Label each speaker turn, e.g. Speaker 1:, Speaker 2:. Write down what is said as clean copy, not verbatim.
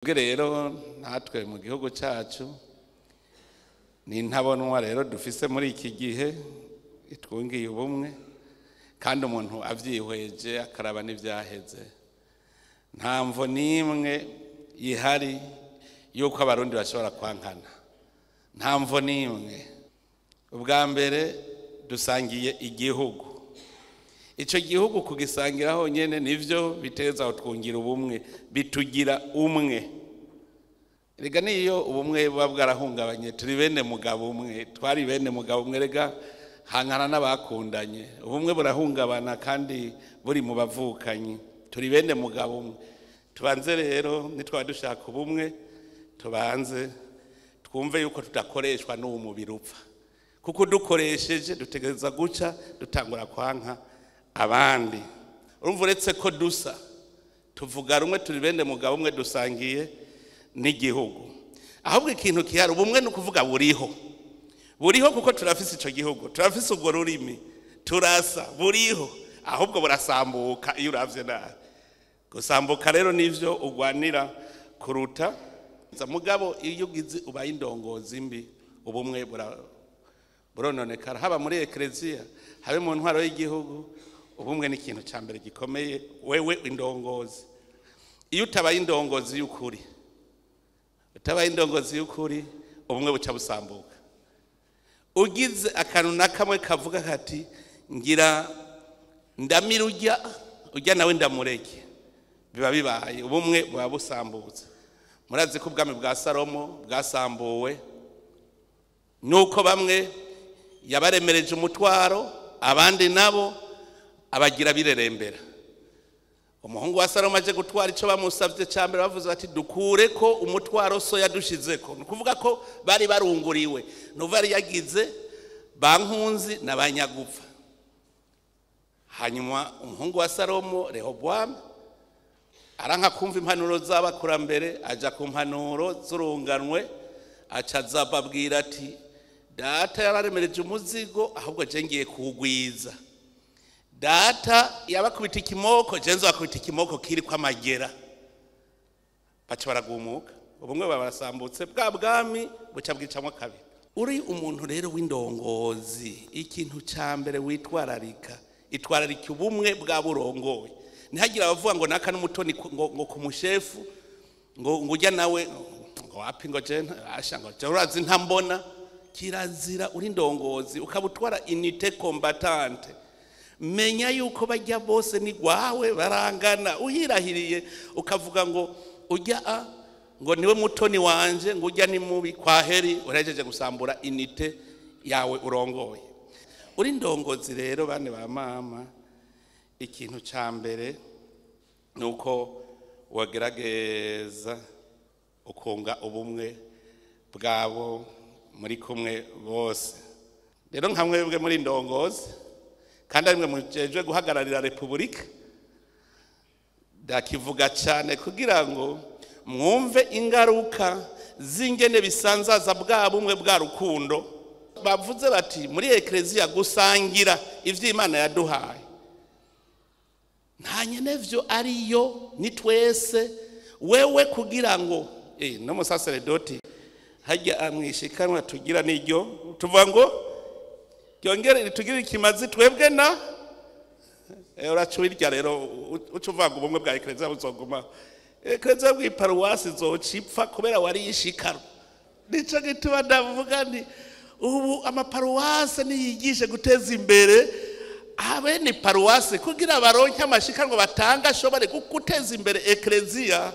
Speaker 1: rero natwe mu gihugu cyacu ni ntabonwa rero dufise muri iki gihe itwungiye ubumwe kandi umuntu avyihweje akaraba n'ivyaheze nta mvo nimwe ihari yuko abarundi bashobora kwankana nta mvo nimwe ubwa mbere dusangiye igihugu ico gihugu kugisangira honyene nivyo biteza utwungira ubumwe bitugira umwe rega niyo ubumwe buba bwarahungabanye turi bene mugabo umwe twari bene mugabo umwe rega hankana n'abakundanye ubumwe burahungabana kandi buri mu bavukanyi turi bene mugabo umwe tubanze rero nitwa dushaka ubumwe tubanze twumve yuko tudakoreshwa n'umubiri upfa kuko dukoresheje dutegereza guca dutangura kwanka abandi urumva uretse ko dusa tuvuga rumwe turi bene mugabo umwe dusangiye n'igihugu ahubwo ikintu kihari ubumwe no kuvuga buriho kuko turafise ico gihugu turafise ubwo rurimi turasa buriho ahubwo burasambuka iyo uravye nabi gusambuka rero nivyo ugwanira kuruta mugabo iyo ugize ubaye indongozi mbi ubumwe burononekara haba muri eklezia habe mu ntwaro y'igihugu ubumwe ni ikintu ca mbere gikomeye wewe indongozi iyo utabaye indongozi y'ukuri ubumwe buca busambuka ugize akantu nakamwe kavuga kati ngira ndamira urya nawe ndamureke biba bibaye ubumwe buba busambutse murazi ko ubwami bwa Salomo bwasambuwe nuko bamwe yabaremereje umutwaro abandi nabo abagira birerembera umuhungu wa Salomo aje gutwara ico bamusavye cyambere bavuze bati dukure ko umutwaro so yadushizeko nukuvuga ko bari barunguriwe nuvari yagize bankunzi nabanyagupfa hanyuma umuhungu wa Salomo Rehoboam aranka kumva impanuro z'abakurambere aja ku mpanuro z'urunganwe acaza babwira ati data yararemereje umuzigo ahubwo je ngiye kuwugwiza data yabakubita ikimoko jenzo bakubita ikimoko kiri kwa magera baca baragumuka ubumwe barasambutse bwa bwami buca bwicamwe kabiri uri umuntu rero w'indongozi ikintu ca mbere itwararika ubumwe bwa burongoye nihagira abavuga ngo naka n'umutoni ngo kumushefu ngo ujya nawe ngo wapi ngo je ashango urazi ntambona kirazira uri ndongozi ukabutwara unité combattante menya yuko bajya bose ni gwawe barangana uhirahiriye ukavuga ngo ujya ngo niwe mutoni wanje ngo ujya ni mubi kwa heri urejeje gusambura unité yawe urongoye uri ndongozi rero bane ba mama ikintu ca mbere nuko wagerageza ukunga ubumwe bwabo muri kumwe bose rero nkamwebwe muri ndongozi kandi arimwe mujejwe guhagararira Republika dakivuga cyane kugira ngo mwumve ingaruka zingene bisanzaza bwa bumwe bwa rukundo bavuze bati muri eklezia gusangira ivy'Imana yaduhaye nta nyenevyo ariyo ni twese wewe kugira ngo no musaseredoti hajya amwishikanwa tugira n'iryo tuvuga ngo cyongere tugira ikimazi twebwe na uracwirya rero ucuvuga ubumwe bwa eklezia buzoguma eklezia bw'iparuwasi zocipfa kubera wari yishikaro nico gituma ndavuga nti ubu amaparuwasi niyigishe guteza imbere abene paruwasi kugira baronke amashikanwa batanga ashobore guteza imbere eklezia